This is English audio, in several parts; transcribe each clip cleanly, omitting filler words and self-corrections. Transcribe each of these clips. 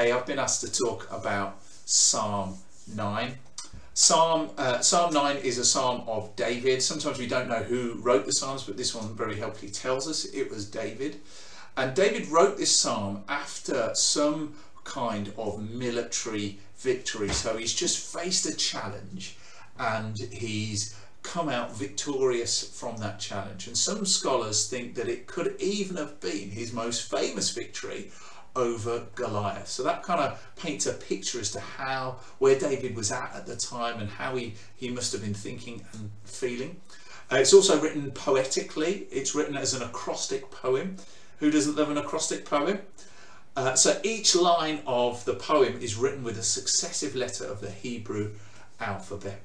Hey, I've been asked to talk about Psalm 9. Psalm 9 is a psalm of David. Sometimes we don't know who wrote the psalms, but this one very helpfully tells us it was David. And David wrote this psalm after some kind of military victory. So he's just faced a challenge and he's come out victorious from that challenge. And some scholars think that it could even have been his most famous victory over Goliath. So that kind of paints a picture as to where David was at the time and how he must have been thinking and feeling. It's also written poetically. It's written as an acrostic poem. Who doesn't love an acrostic poem? So each line of the poem is written with a successive letter of the Hebrew alphabet.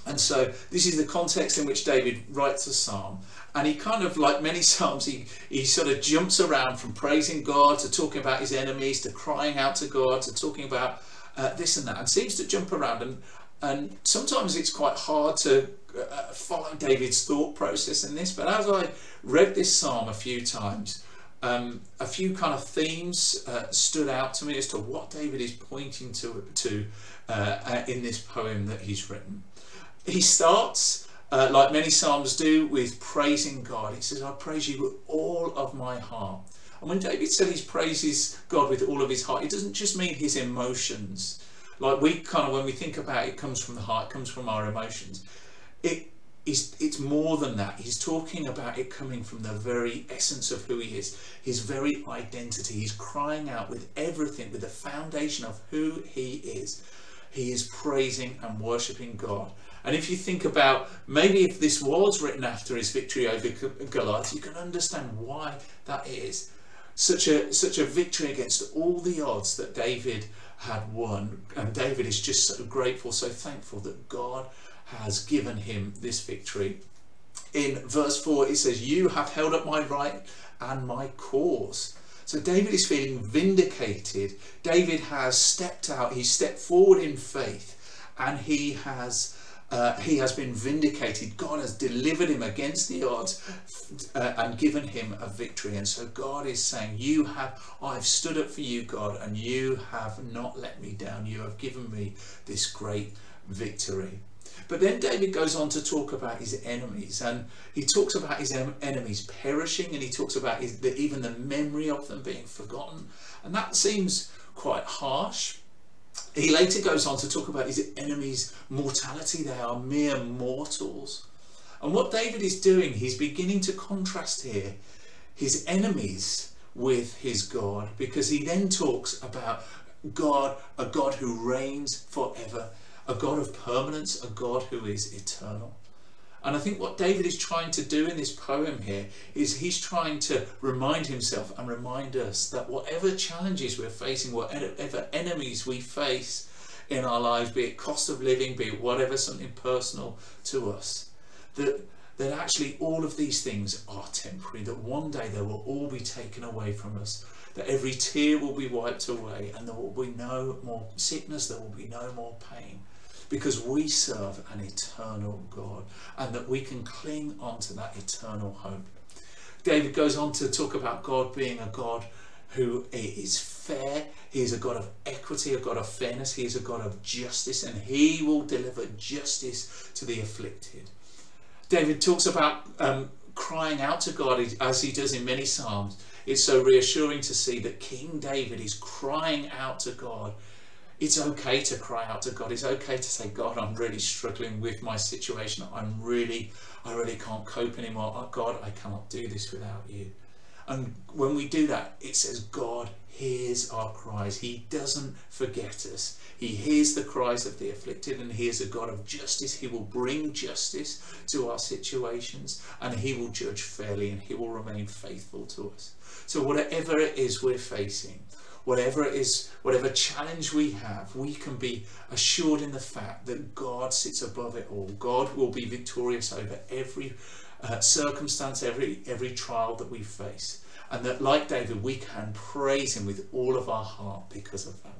And so this is the context in which David writes a psalm, and he kind of, like many psalms, he sort of jumps around from praising God to talking about his enemies to crying out to God to talking about this and that, and seems to jump around, and sometimes it's quite hard to follow David's thought process in this. But as I read this psalm a few times, a few kind of themes stood out to me as to what David is pointing to in this poem that he's written. He starts, like many psalms do, with praising God. He says, I praise you with all of my heart. And when David said he praises God with all of his heart, it doesn't just mean his emotions. Like we kind of, when we think about it, it comes from the heart, it comes from our emotions. It's more than that. He's talking about it coming from the very essence of who he is, his very identity. He's crying out with everything, with the foundation of who he is. He is praising and worshipping God. And if you think about, maybe if this was written after his victory over Goliath, you can understand why that is. Such a victory against all the odds that David had won. And David is just so grateful, so thankful that God has given him this victory. In verse 4 it says, you have held up my right and my cause. So David is feeling vindicated. David has stepped out, he stepped forward in faith, and he has been vindicated. God has delivered him against the odds and given him a victory. And so God is saying, I've stood up for you, God, and you have not let me down. You have given me this great victory. But then David goes on to talk about his enemies, and he talks about his enemies perishing, and he talks about even the memory of them being forgotten. And that seems quite harsh. He later goes on to talk about his enemies' mortality. They are mere mortals. And what David is doing, he's beginning to contrast here his enemies with his God, because he then talks about God, a God who reigns forever, a God of permanence, a God who is eternal. And I think what David is trying to do in this poem here is he's trying to remind himself and remind us that whatever challenges we're facing, whatever enemies we face in our lives, be it cost of living, be it whatever, something personal to us, that actually all of these things are temporary, that one day they will all be taken away from us, that every tear will be wiped away, and there will be no more sickness, there will be no more pain. Because we serve an eternal God, and that we can cling on to that eternal hope. David goes on to talk about God being a God who is fair. He is a God of equity, a God of fairness. He is a God of justice, and he will deliver justice to the afflicted. David talks about crying out to God, as he does in many psalms. It's so reassuring to see that King David is crying out to God. It's okay to cry out to God. It's okay to say, God, I'm really struggling with my situation. I really can't cope anymore. God, I cannot do this without you. And when we do that, it says God hears our cries. He doesn't forget us. He hears the cries of the afflicted, and he is a God of justice. He will bring justice to our situations, and he will judge fairly, and he will remain faithful to us. So whatever it is we're facing, whatever it is, whatever challenge we have, we can be assured in the fact that God sits above it all. God will be victorious over every circumstance, every trial that we face. And that, like David, we can praise him with all of our heart because of that.